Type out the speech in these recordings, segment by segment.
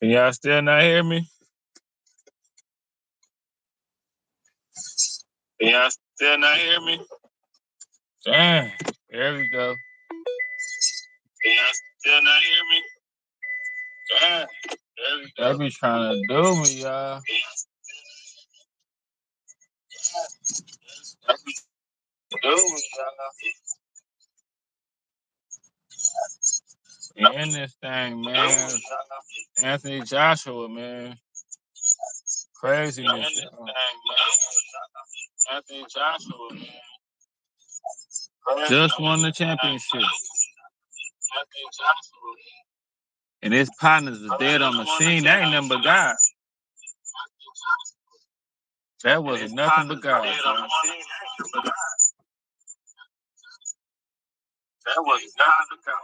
Can y'all still not hear me? Can y'all still not hear me? Damn. There we go. Can y'all still not hear me? Damn. There we go. They be trying to do me, y'all. They be doing me, y'all. In this thing, man. Anthony Joshua, man. Craziness. Anthony Joshua, man. Just won the championship. And his partners is dead on the scene. That ain't nothing but God. That was nothing but God. That was nothing but God.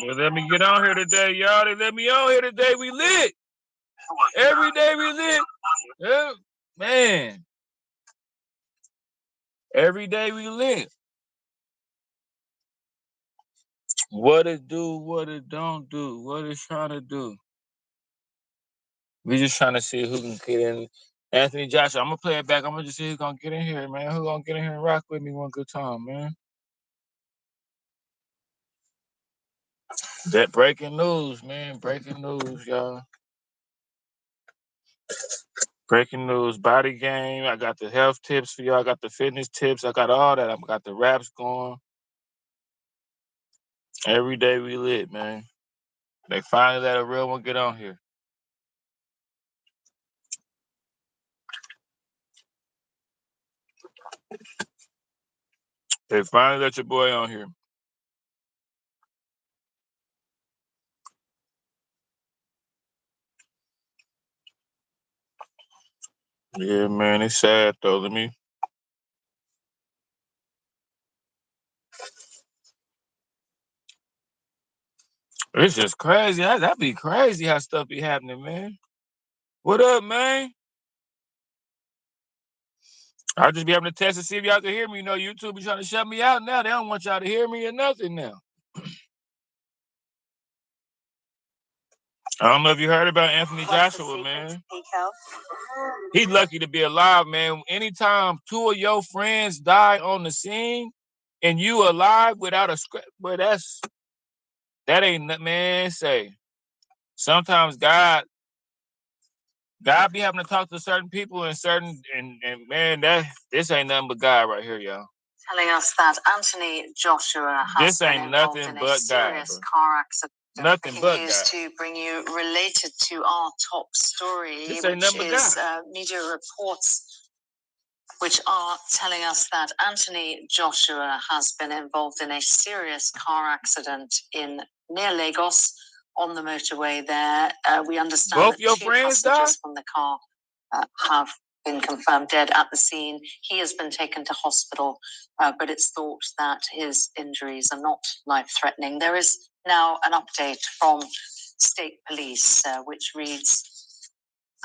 They let me get on here today, y'all. They let me on here today. We lit. Every day we lit. Yeah, man. Every day we lit. What it do, what it don't do, what it's trying to do. We just trying to see who can get in. Anthony Joshua, I'm gonna play it back. I'm gonna just see who's gonna get in here, man. Who gonna get in here and rock with me one good time, man? That breaking news, man. Breaking news, y'all. Breaking news, body game. I got the health tips for y'all. I got the fitness tips. I got all that. I got the raps going. Every day we lit, man. They finally let a real one get on here. They finally let your boy on here. Yeah, man, it's sad though. It's just crazy. That'd be crazy how stuff be happening, man. What up, man? I'll just be having to test to see if y'all can hear me. You know, YouTube be trying to shut me out now. They don't want y'all to hear me or nothing now. I don't know if you heard about Anthony Joshua, man. He's lucky to be alive, man. Anytime two of your friends die on the scene and you alive without a script, well, that ain't nothing, man. Say, sometimes God be having to talk to certain people and man, this ain't nothing but God right here, y'all. Telling us that Anthony Joshua has been involved in a serious car accident. Nothing but God. To bring you related to our top story, which is media reports which are telling us that Anthony Joshua has been involved in a serious car accident near Lagos on the motorway there. We understand both that your two friends passengers from the car have been confirmed dead at the scene. He has been taken to hospital, but it's thought that his injuries are not life-threatening. There is now an update from state police, which reads,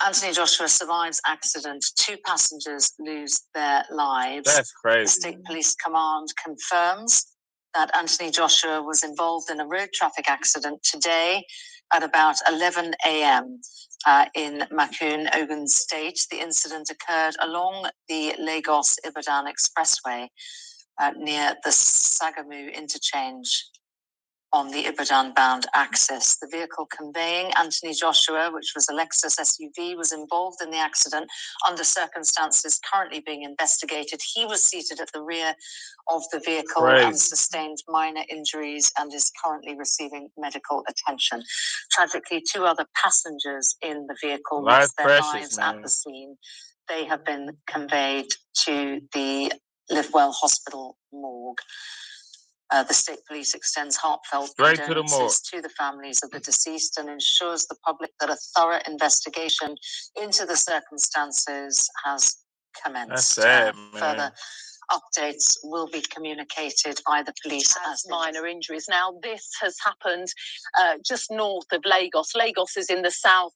Anthony Joshua survives accident. 2 passengers lose their lives. That's crazy. The state police command confirms that Anthony Joshua was involved in a road traffic accident today at about 11 a.m. In Makun, Ogun State. The incident occurred along the Lagos-Ibadan Expressway near the Sagamu interchange on the Ibadan-bound axis. The vehicle conveying Anthony Joshua, which was a Lexus SUV, was involved in the accident under circumstances currently being investigated. He was seated at the rear of the vehicle and sustained minor injuries and is currently receiving medical attention. Tragically, 2 other passengers in the vehicle lost their lives at the scene. They have been conveyed to the Livewell Hospital morgue. The state police extends heartfelt condolences to the families of the deceased and ensures the public that a thorough investigation into the circumstances has commenced. That's sad, further updates will be communicated by the police as minor injuries. Now, this has happened just north of Lagos. Lagos is in the south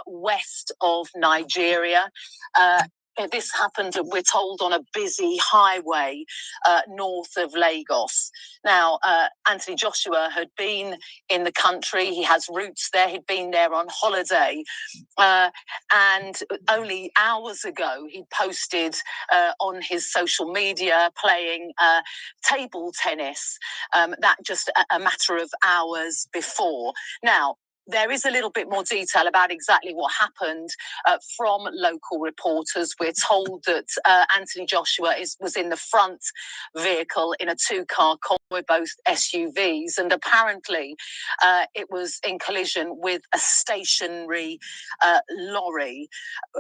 west of Nigeria. This happened, we're told, on a busy highway north of Lagos. Now, Anthony Joshua had been in the country. He has roots there. He'd been there on holiday. And only hours ago, he posted on his social media playing table tennis. That just a matter of hours before. Now, there is a little bit more detail about exactly what happened from local reporters. We're told that Anthony Joshua was in the front vehicle in a two-car convoy, both SUVs, and apparently it was in collision with a stationary lorry.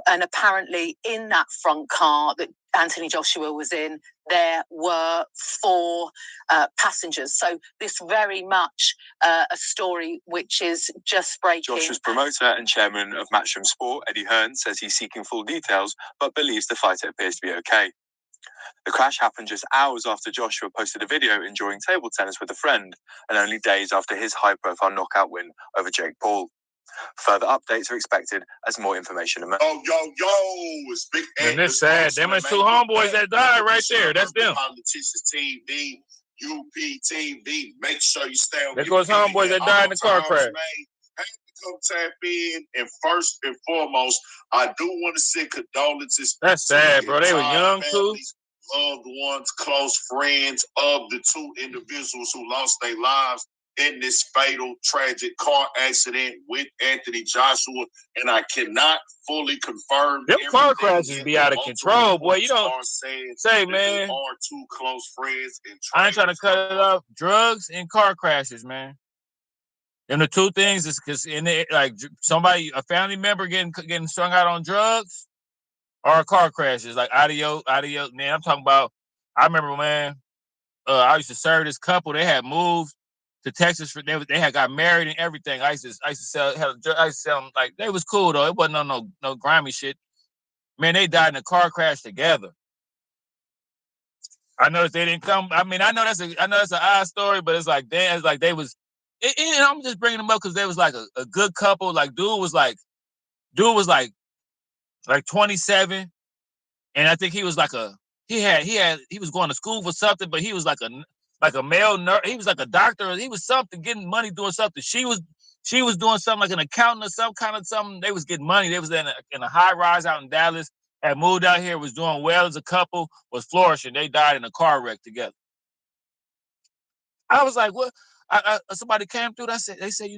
And apparently in that front car that Anthony Joshua was in, there were 4 passengers. So this very much a story which is just breaking. Joshua's promoter and chairman of Matchroom Sport, Eddie Hearn, says he's seeking full details, but believes the fighter appears to be okay. The crash happened just hours after Joshua posted a video enjoying table tennis with a friend, and only days after his high-profile knockout win over Jake Paul. Further updates are expected as more information emerges. It's Big Ed. And it's sad. Them is 2 homeboys that died right there. That's them. Politicians TV, UP TV. Make sure you stay on. There goes homeboys that died in the car crash. Have to come tap in, and first and foremost, I do want to send condolences. That's sad, bro. They were young too. Loved ones, close friends of the 2 individuals who lost their lives in this fatal, tragic car accident with Anthony Joshua, and I cannot fully confirm. Them car crashes be out of control, boy. You don't say, man. They are 2 close friends. And I ain't trying to cut it off. Drugs and car crashes, man. And the 2 things is because in it, like somebody, a family member getting strung out on drugs, or car crashes, like audio. Man, I'm talking about. I remember, man. I used to serve this couple. They had moved to Texas for they had got married and everything. I used to sell them, like, they was cool though. It wasn't no grimy shit. Man, they died in a car crash together. I noticed they didn't come. I mean, I know that's an odd story, but it's like they was. I'm just bringing them up because they was like a good couple. Like dude was like 27, and I think he was like he was going to school for something, but he was like a male nurse. He was like a doctor. He was something, getting money doing something. She was doing something like an accountant or some kind of something. They was getting money. They was in a high rise out in Dallas. Had moved out here, was doing well as a couple, was flourishing. They died in a car wreck together. I was like, what? Somebody came through. They said,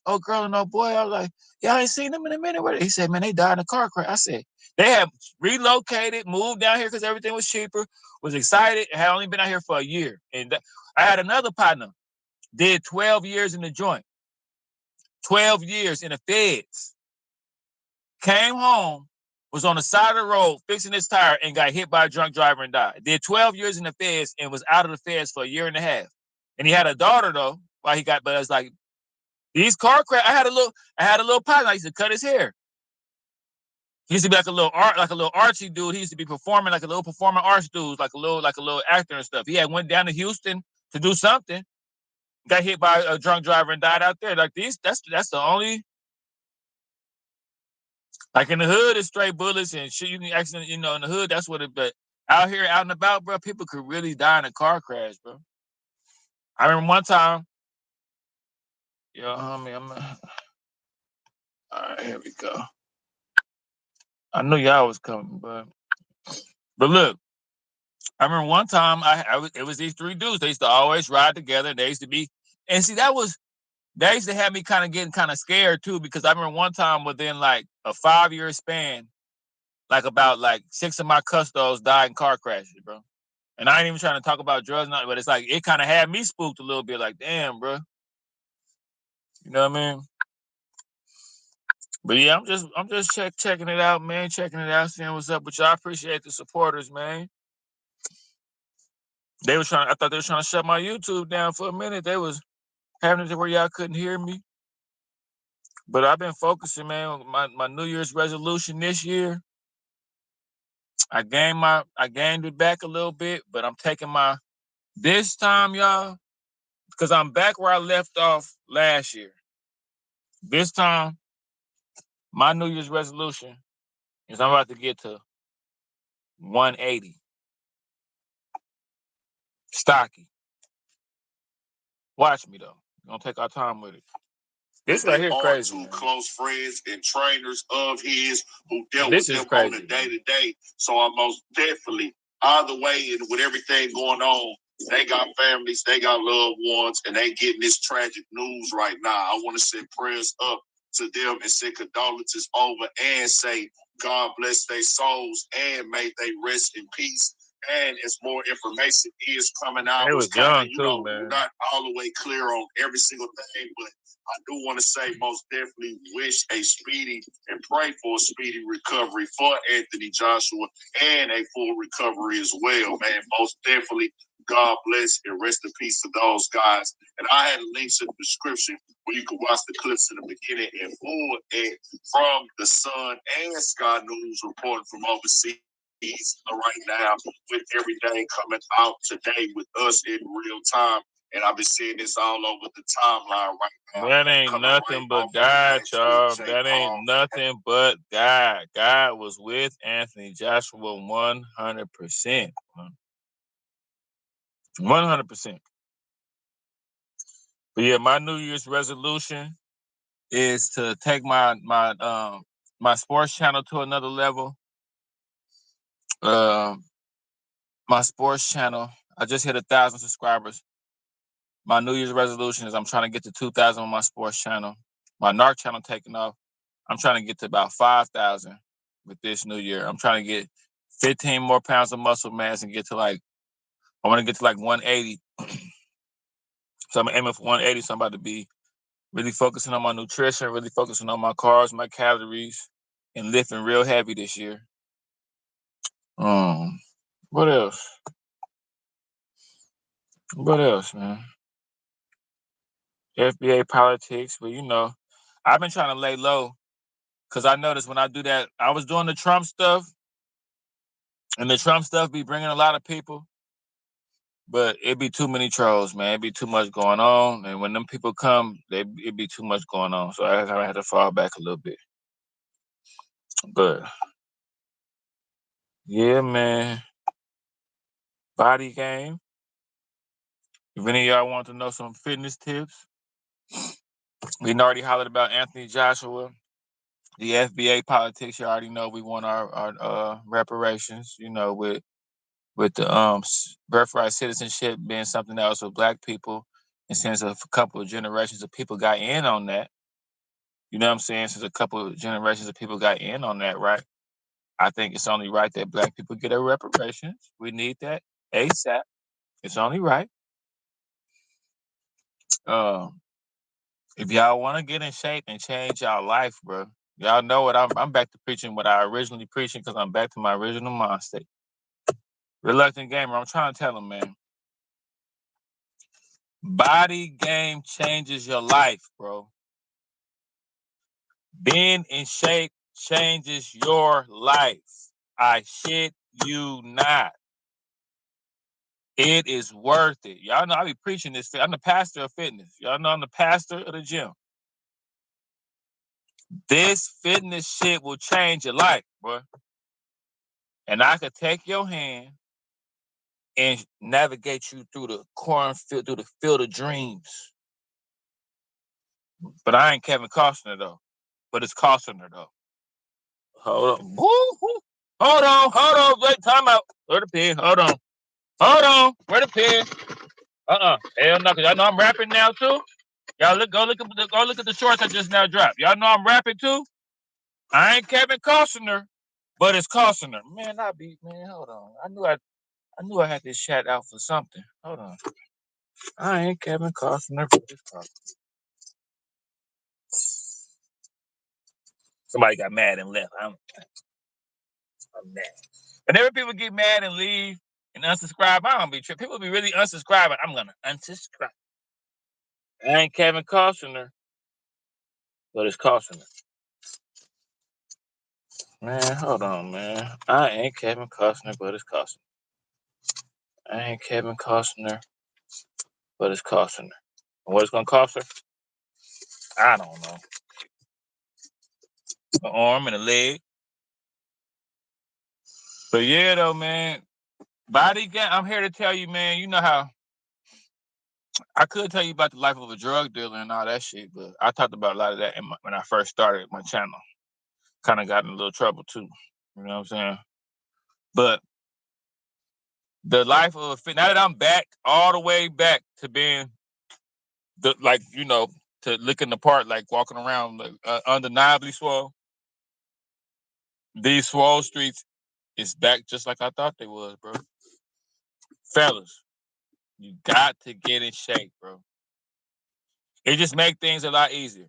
old girl and old boy. I was like, yeah, I ain't seen them in a minute. He said, man, they died in a car crash. I said, they have relocated, moved down here because everything was cheaper, was excited, had only been out here for a year. And I had another partner, did 12 years in the joint, 12 years in the feds, came home, was on the side of the road fixing his tire and got hit by a drunk driver and died. Did 12 years in the feds and was out of the feds for a year and a half. And he had a daughter though, but it's like these car crash. I had a little partner. I used to cut his hair. He used to be like a little Archie dude. He used to be performing like a little performing arts dude, like a little actor and stuff. He had went down to Houston to do something, got hit by a drunk driver and died out there. Like that's the only. Like in the hood, it's straight bullets and shooting accident. In the hood, that's what it. But out here, out and about, bro, people could really die in a car crash, bro. I remember one time. Homie, all right, here we go. I knew y'all was coming, but look, I remember one time it was these 3 dudes. They used to always ride together. They used to be, and see, that used to have me kind of getting kind of scared too, because I remember one time within like a 5-year span, like about 6 of my custos died in car crashes, bro. And I ain't even trying to talk about drugs, nothing, but it's like it kind of had me spooked a little bit. Like, damn, bro. You know what I mean? But yeah, I'm just checking it out, man. Checking it out, seeing what's up with y'all. I appreciate the supporters, man. I thought they were trying to shut my YouTube down for a minute. They was having it to where y'all couldn't hear me. But I've been focusing, man, on my New Year's resolution this year. I gained it back a little bit, but I'm taking this time, y'all, because I'm back where I left off last year. This time, my New Year's resolution is I'm about to get to 180. Stocky. Watch me though. We're gonna take our time with it. This right here crazy. Two man. close friends and trainers of his who dealt with him on a day-to-day. So I most definitely, either way, and with everything going on, they got families, they got loved ones, and they getting this tragic news right now. I want to send prayers up to them and send condolences over and say, God bless their souls and may they rest in peace. And as more information is coming out, it was young too, man. We're not all the way clear on every single thing, but I do want to say most definitely wish a speedy and pray for a speedy recovery for Anthony Joshua and a full recovery as well, man. Most definitely, God bless and rest in peace to those guys. And I had links in the description where you can watch the clips in the beginning and full and from the Sun and Sky News reporting from overseas right now with everything coming out today with us in real time. And I've been seeing this all over the timeline right now. That ain't nothing but God, y'all. That ain't nothing but God. God was with Anthony Joshua 100%. 100%. But yeah, my New Year's resolution is to take my sports channel to another level. My sports channel, I just hit 1,000 subscribers. My New Year's resolution is I'm trying to get to 2,000 on my sports channel. My NARC channel taking off. I'm trying to get to about 5,000 with this new year. I'm trying to get 15 more pounds of muscle mass and I want to get to like 180. So I'm aiming for 180. So I'm about to be really focusing on my nutrition, really focusing on my carbs, my calories, and lifting real heavy this year. What else? What else, man? FBA politics, but I've been trying to lay low because I noticed when I do that, I was doing the Trump stuff, and the Trump stuff be bringing a lot of people, but it be too many trolls, man. It be too much going on, and when them people come, it be too much going on. So I had to fall back a little bit. But yeah, man. Body game. If any of y'all want to know some fitness tips, we already hollered about Anthony Joshua. The FBA politics, you already know we want our reparations, with the birthright citizenship being something else with Black people. And since a couple of generations of people got in on that, you know what I'm saying? Since a couple of generations of people got in on that, right? I think it's only right that Black people get a reparations. We need that ASAP. It's only right. If y'all want to get in shape and change y'all life, bro, y'all know what I'm back to preaching what I originally preaching because I'm back to my original mind state. Reluctant gamer, I'm trying to tell him, man. Body game changes your life, bro. Being in shape changes your life. I shit you not. It is worth it. Y'all know I be preaching this. I'm the pastor of fitness. Y'all know I'm the pastor of the gym. This fitness shit will change your life, bro. And I could take your hand and navigate you through the cornfield, through the field of dreams. But I ain't Kevin Costner though. But it's Costner though. Hold on. Woo-hoo. Hold on. Wait, time out. Where the pen? Hold on. Where the pen? Hell no, cause y'all know I'm rapping now too. Y'all go look at the shorts I just now dropped. Y'all know I'm rapping too. I ain't Kevin Costner, but it's Costner. Man, hold on. I knew I had this chat out for something. Hold on. I ain't Kevin Costner, but it's Costner. Somebody got mad and left. I'm mad. Whenever people get mad and leave and unsubscribe, I don't be tripping. People be really unsubscribing. I'm gonna unsubscribe. I ain't Kevin Costner, but it's Costner. Man, hold on, man. I ain't Kevin Costner, but it's Costner. I ain't Kevin Costner, but it's Costner. And what it's gonna cost her? I don't know. An arm and a leg. But yeah, though, man. Body game. I'm here to tell you, man. You know how I could tell you about the life of a drug dealer and all that shit, but I talked about a lot of that when I first started my channel. Kind of got in a little trouble too. You know what I'm saying? But the life of a now that I'm back, all the way back to being to looking the part, like walking around like, undeniably swole. These swole streets is back just like I thought they was, bro. Fellas, you got to get in shape, bro. It just make things a lot easier.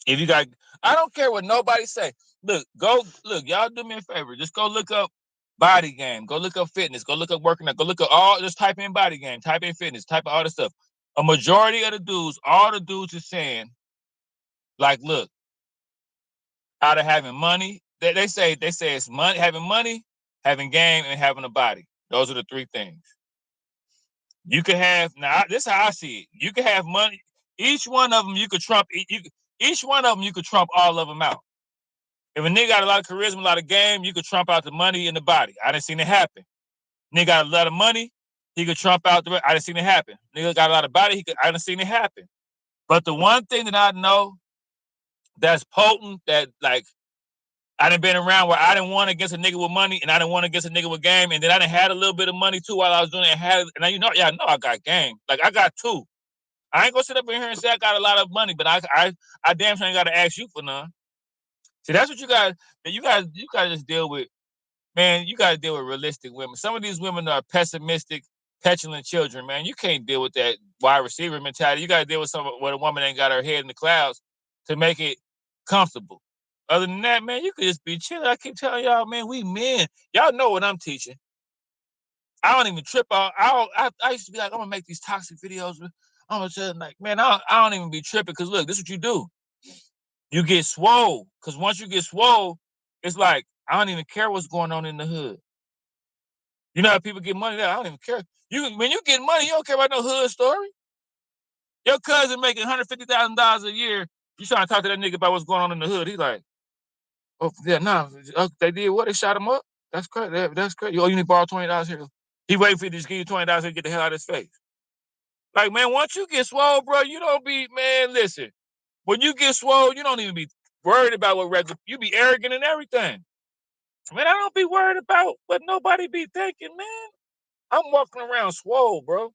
If you got, I don't care what nobody say. Look, y'all do me a favor. Just go look up body game. Go look up fitness. Go look up working out. Go look up just type in body game, type in fitness, type in all this stuff. A majority of the dudes, all the dudes are saying, like, look, out of having money, they say it's money, having game, and having a body. Those are the three things. You can have this is how I see it. You can have money. Each one of them you could trump. Each one of them you could trump all of them out. If a nigga got a lot of charisma, a lot of game, you could trump out the money and the body. I done seen it happen. Nigga got a lot of money, he could trump out the. I done seen it happen. Nigga got a lot of body, I done seen it happen. But the one thing that I know that's potent, that like I done been around where I didn't want against a nigga with money and I didn't want against a nigga with game, and then I done had a little bit of money too while I was doing it. And I know I got game. Like I got two. I ain't gonna sit up in here and say I got a lot of money, but I damn sure ain't gotta ask you for none. See, that's what you guys just deal with. Man, you got to deal with realistic women. Some of these women are pessimistic, petulant children, man. You can't deal with that wide receiver mentality. You got to deal with where a woman ain't got her head in the clouds to make it comfortable. Other than that, man, you could just be chilling. I keep telling y'all, man, we men. Y'all know what I'm teaching. I don't even trip out. I used to be like, I'm going to make these toxic videos. I'm going to like, man, I don't even be tripping because, look, this is what you do. You get swole, because once you get swole, it's like, I don't even care what's going on in the hood. You know how people get money now? I don't even care. When you get money, you don't care about no hood story. Your cousin making $150,000 a year. You trying to talk to that nigga about what's going on in the hood? He's like, oh yeah, no, they did what? They shot him up? That's crazy. That's crazy. Oh, you need to borrow $20 here. He waiting for you to just give you $20 and get the hell out of his face. Like, man, once you get swole, bro, you don't be, man, listen. When you get swole, you don't even be worried about what regular, you be arrogant and everything. Man, I don't be worried about what nobody be thinking, man. I'm walking around swole, bro.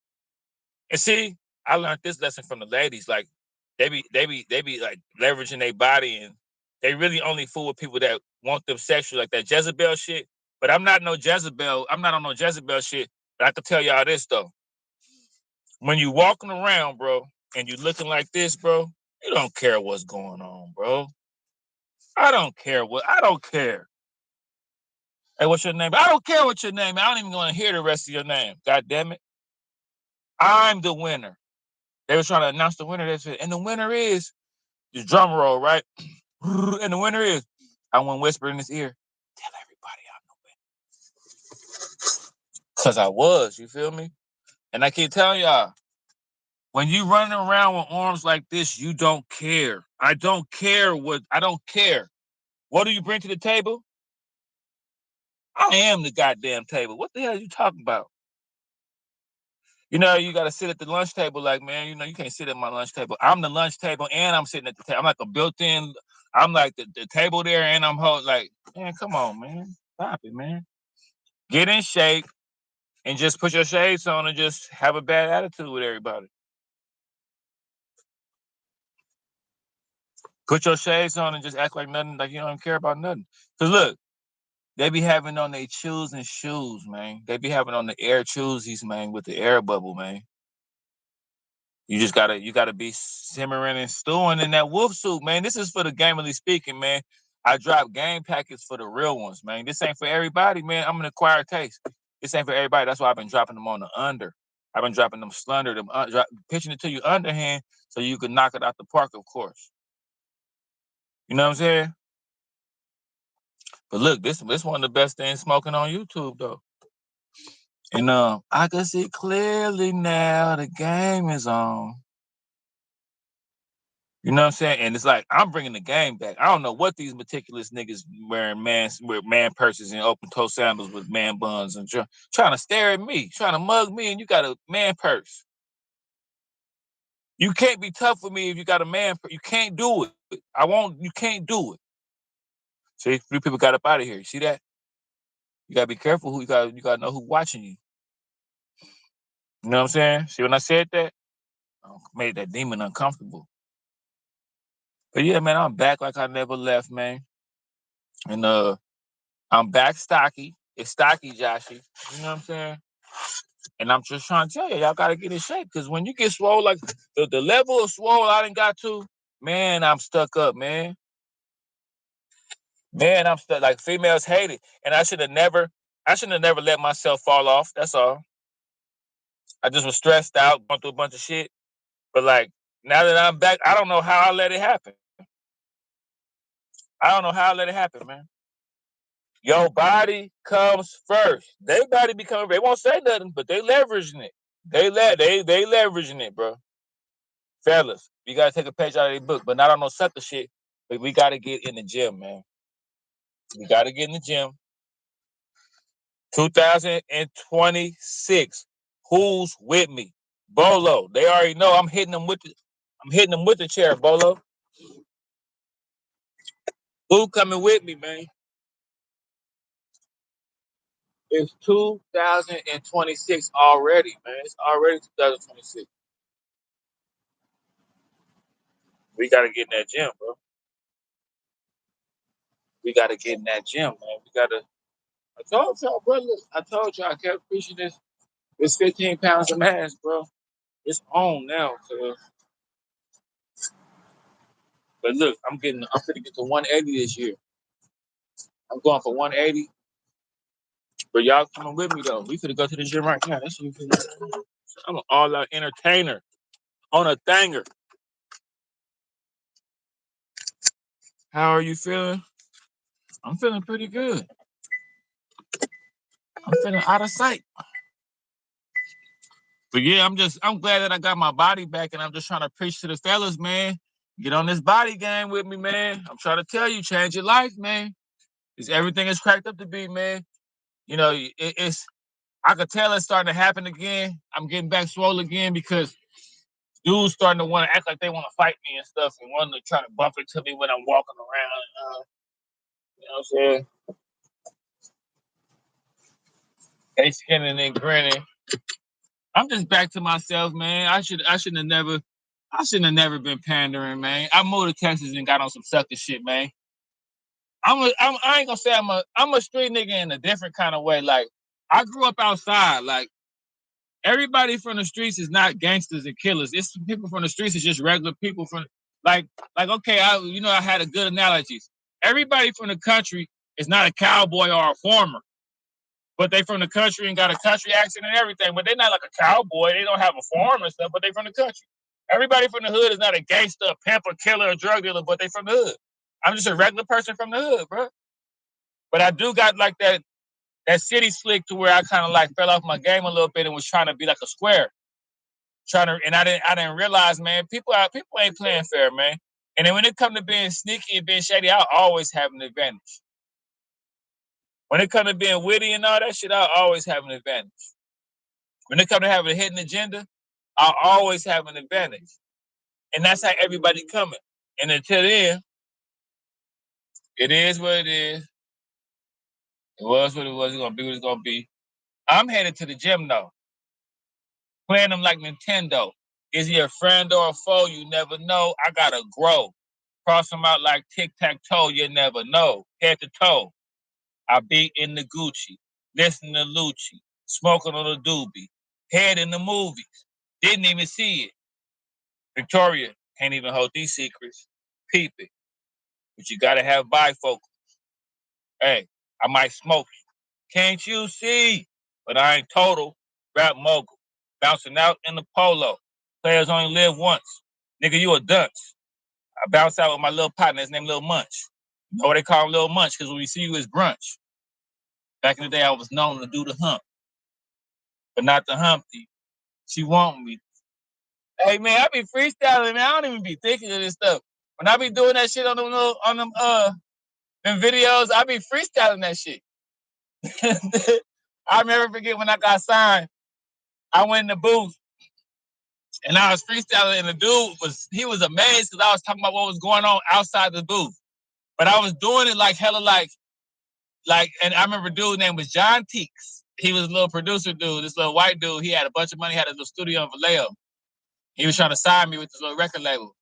And see, I learned this lesson from the ladies. Like, they be like leveraging their body, and they really only fool with people that want them sexually, like that Jezebel shit. But I'm not no Jezebel. I'm not on no Jezebel shit. But I can tell y'all this though. When you walking around, bro, and you looking like this, bro, you don't care what's going on, bro. I don't care. Hey, what's your name? I don't care what your name is. I don't even want to hear the rest of your name. God damn it. I'm the winner. They were trying to announce the winner. And the winner is the drum roll, right? And the winner is, I went whisper in his ear, tell everybody I'm the winner. Because I was, you feel me? And I keep telling y'all, when you running around with arms like this, you don't care. I don't care. What do you bring to the table? I am the goddamn table. What the hell are you talking about? You know, you got to sit at the lunch table like, man, you know, you can't sit at my lunch table. I'm the lunch table and I'm sitting at the table. I'm like a built-in, I'm like the table there and I'm holding, like, man, come on, man. Stop it, man. Get in shape and just put your shades on and just have a bad attitude with everybody. Put your shades on and just act like nothing, like you don't care about nothing. Because look, they be having on their choosing shoes, man. They be having on the air choosies, man, with the air bubble, man. You gotta be simmering and stewing in that wolf suit, man. This is for the gamely speaking, man. I drop game packets for the real ones, man. This ain't for everybody, man. I'm an acquired taste. This ain't for everybody. That's why I've been dropping them on the under. I've been dropping them slender, pitching it to you underhand so you can knock it out the park, of course. You know what I'm saying? But look, this one of the best things smoking on YouTube, though. And I can see clearly now the game is on. You know what I'm saying? And it's like, I'm bringing the game back. I don't know what these meticulous niggas wearing man purses and open toe sandals with man buns and trying to stare at me, trying to mug me, and you got a man purse. You can't be tough with me if you got a man purse. You can't do it. You can't do it. See, 3 people got up out of here. You see that? You gotta be careful who you gotta know who's watching you. You know what I'm saying? See when I said that? I made that demon uncomfortable. But yeah, man, I'm back like I never left, man. And I'm back stocky. It's stocky, Joshy. You know what I'm saying? And I'm just trying to tell you, y'all gotta get in shape. Cause when you get swole, like the level of swole I done got to, man, I'm stuck up, man. Man, I'm stuck. Like females hate it. And I shouldn't have never let myself fall off. That's all. I just was stressed out, going through a bunch of shit. But like now that I'm back, I don't know how I let it happen. I don't know how I let it happen, man. Your body comes first. Their body become. They won't say nothing, but they leveraging it. They leveraging it, bro. Fellas, you gotta take a page out of their book, but not on no sucker shit. But we gotta get in the gym, man. We gotta get in the gym. 2026. Who's with me? Bolo. They already know I'm hitting them with the chair, Bolo. Who coming with me, man? It's 2026 already, man. It's already 2026. We gotta get in that gym, bro. We gotta get in that gym, man. We gotta. I told y'all, brother. I told y'all I kept preaching this. It's 15 pounds of mass, bro. It's on now, cuz. But look, I'm gonna get to 180 this year. I'm going for 180. But y'all coming with me though. We could go to the gym right now. That's what we finna do. I'm an all-out entertainer on a thanger. How are you feeling? I'm feeling pretty good. I'm feeling out of sight. But yeah, I'm glad that I got my body back, and I'm just trying to preach to the fellas, man. Get on this body game with me, man. I'm trying to tell you, change your life, man. It's everything is cracked up to be, man. You know, it's I could tell it's starting to happen again. I'm getting back swole again because dudes starting to want to act like they want to fight me and stuff, and wanting to try to bump into me when I'm walking around. You know what I'm saying? They skinning and grinning. I'm just back to myself, man. I shouldn't have never been pandering, man. I moved to Texas and got on some sucker shit, man. I ain't gonna say I'm a street nigga in a different kind of way. Like I grew up outside. Like everybody from the streets is not gangsters and killers. It's people from the streets is just regular people from like okay, I had a good analogy. Everybody from the country is not a cowboy or a farmer. But they from the country and got a country accent and everything. But they're not like a cowboy. They don't have a farm and stuff, but they from the country. Everybody from the hood is not a gangster, a pimp, a killer, a drug dealer, but they from the hood. I'm just a regular person from the hood, bro. But I do got like that city slick to where I kind of like fell off my game a little bit and was trying to be like a square. I didn't realize, man, people ain't playing fair, man. And then when it come to being sneaky and being shady, I always have an advantage. When it comes to being witty and all that shit, I always have an advantage. When it comes to having a hidden agenda, I always have an advantage. And that's how everybody coming. And until then, it is what it is. It was what it was. It's going to be what it's going to be. I'm headed to the gym, though. Playing them like Nintendo. Is he a friend or a foe? You never know. I got to grow. Cross them out like tic-tac-toe. You never know. Head to toe. I be in the Gucci. Listen to Lucci. Smoking on the doobie. Head in the movies. Didn't even see it. Victoria can't even hold these secrets. Peep it. But you gotta have bifocals. Hey, I might smoke you. Can't you see? But I ain't total. Rap mogul. Bouncing out in the polo. Players only live once. Nigga, you a dunce. I bounce out with my little partner. His name Lil Munch. You know what they call him Lil Munch? Because when we see you, it's brunch. Back in the day, I was known to do the hump. But not the Humpty. She want me. Hey man, I be freestyling, man. I don't even be thinking of this stuff. When I be doing that shit on them videos, I be freestyling that shit. I never forget when I got signed. I went in the booth and I was freestyling, and the dude was amazed because I was talking about what was going on outside the booth. But I was doing it like hella and I remember a dude's name was John Teeks. He was a little producer dude, this little white dude. He had a bunch of money, had a little studio in Vallejo. He was trying to sign me with this little record label.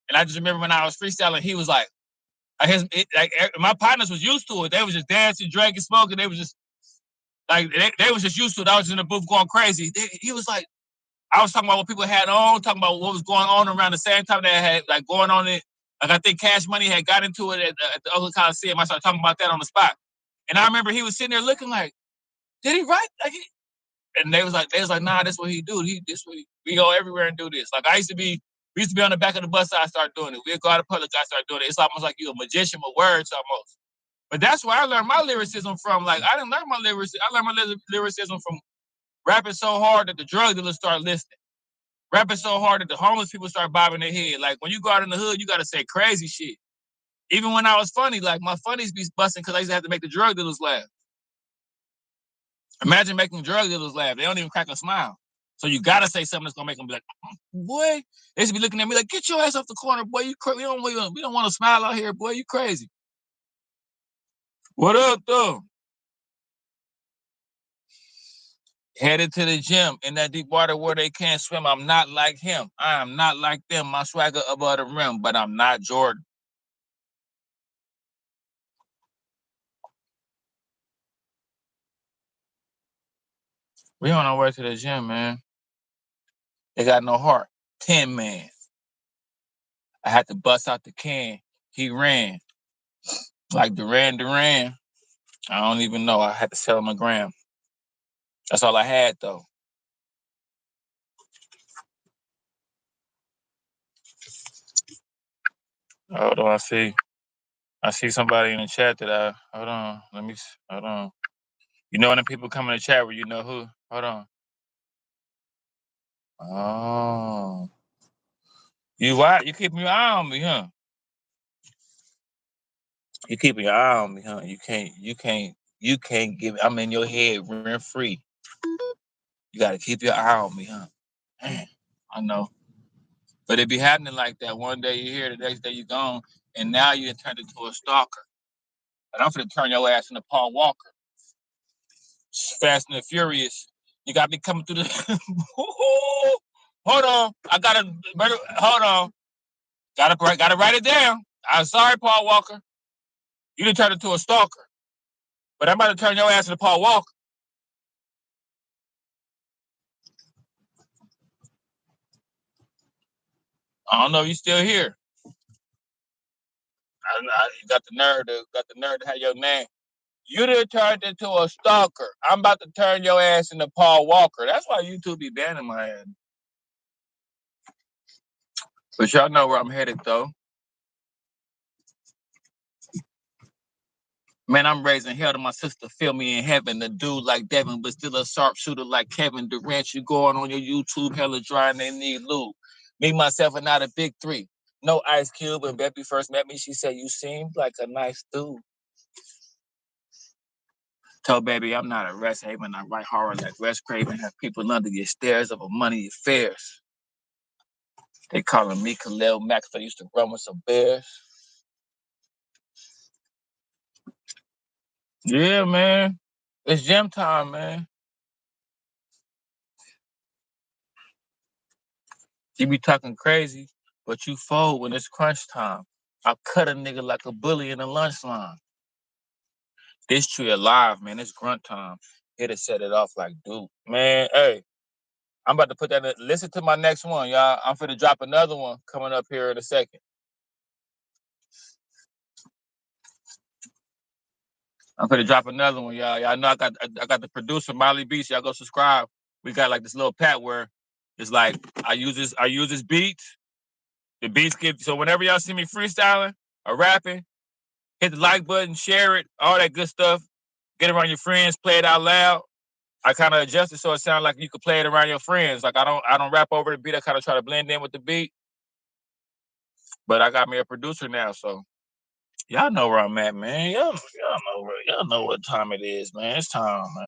And I just remember when I was freestyling, he was like my partners was used to it. They was just dancing, drinking, smoking. They was just like they was just used to it. I was in the booth going crazy. He was like, I was talking about what people had on, talking about what was going on around the same time they had like going on it. Like I think Cash Money had got into it at the Oakland Coliseum. I started talking about that on the spot. And I remember he was sitting there looking like, did he write? And they was like, nah, that's what he do. We go everywhere and do this. Like we used to be on the back of the bus. I started doing it. We'd go out of public. I started doing it. It's almost like you a magician with words almost. But that's where I learned my lyricism from. Like I didn't learn my lyricism. I learned my lyricism from rapping so hard that the drug dealers start listening. Rapping so hard that the homeless people start bobbing their head. Like when you go out in the hood, you got to say crazy shit. Even when I was funny, like my funnies be busting because I used to have to make the drug dealers laugh. Imagine making drug dealers laugh. They don't even crack a smile. So you got to say something that's going to make them be like, boy. They should be looking at me like, get your ass off the corner, boy. You crazy. We don't want to smile out here, boy. You crazy. What up, though? Headed to the gym in that deep water where they can't swim. I'm not like him. I am not like them. My swagger above the rim, but I'm not Jordan. We on our way to the gym, man. They got no heart. 10 man. I had to bust out the can. He ran. Like Duran. I don't even know. I had to sell him a gram. That's all I had, though. Hold on, I see somebody in the chat that hold on. Hold on. You know when the people come in the chat where you know who? Hold on. Oh. You keeping your eye on me, huh? You keeping your eye on me, huh? You can't give I'm in your head rent free. You gotta keep your eye on me, huh? Man, I know. But it be happening like that. One day you're here, the next day you're gone, and now you turned into a stalker. And I'm finna turn your ass into Paul Walker. Fast and the Furious. You got me coming through the. Hold on, hold on. Gotta write it down. I'm sorry, Paul Walker. You done turned into a stalker, but I'm about to turn your ass into Paul Walker. I don't know if you still here. You got the nerve to have your name. You done turned into a stalker. I'm about to turn your ass into Paul Walker. That's why YouTube be banning my ass. But y'all know where I'm headed, though. Man, I'm raising hell to my sister. Feel me in heaven. A dude like Devin, but still a sharpshooter like Kevin Durant. You going on your YouTube, hella dry, and they need lube. Me, myself, and not a big three. No Ice Cube. When Beppy first met me, she said, you seemed like a nice dude. Told baby, I'm not a Rest Haven. I write horror like Wes Craven. Have people under your stairs over money affairs. They calling me Khalil Mack. I used to run with some bears. Yeah, man. It's gym time, man. You be talking crazy, but you fold when it's crunch time. I'll cut a nigga like a bully in the lunch line. This tree alive, man. It's grunt time. Here to set it off like dude. Man, hey, I'm about to put that in. Listen to my next one, y'all. I'm finna drop another one coming up here in a second. I'm finna drop another one, y'all. Y'all know I got the producer, Molly Beats. Y'all go subscribe. We got like this little pat where it's like I use this beats. The beats give so whenever y'all see me freestyling or rapping, hit the like button, share it, all that good stuff. Get around your friends, play it out loud. I kind of adjusted so it sounded like you could play it around your friends. Like I don't rap over the beat. I kind of try to blend in with the beat. But I got me a producer now, so y'all know where I'm at, man. Y'all know what time it is, man. It's time, man.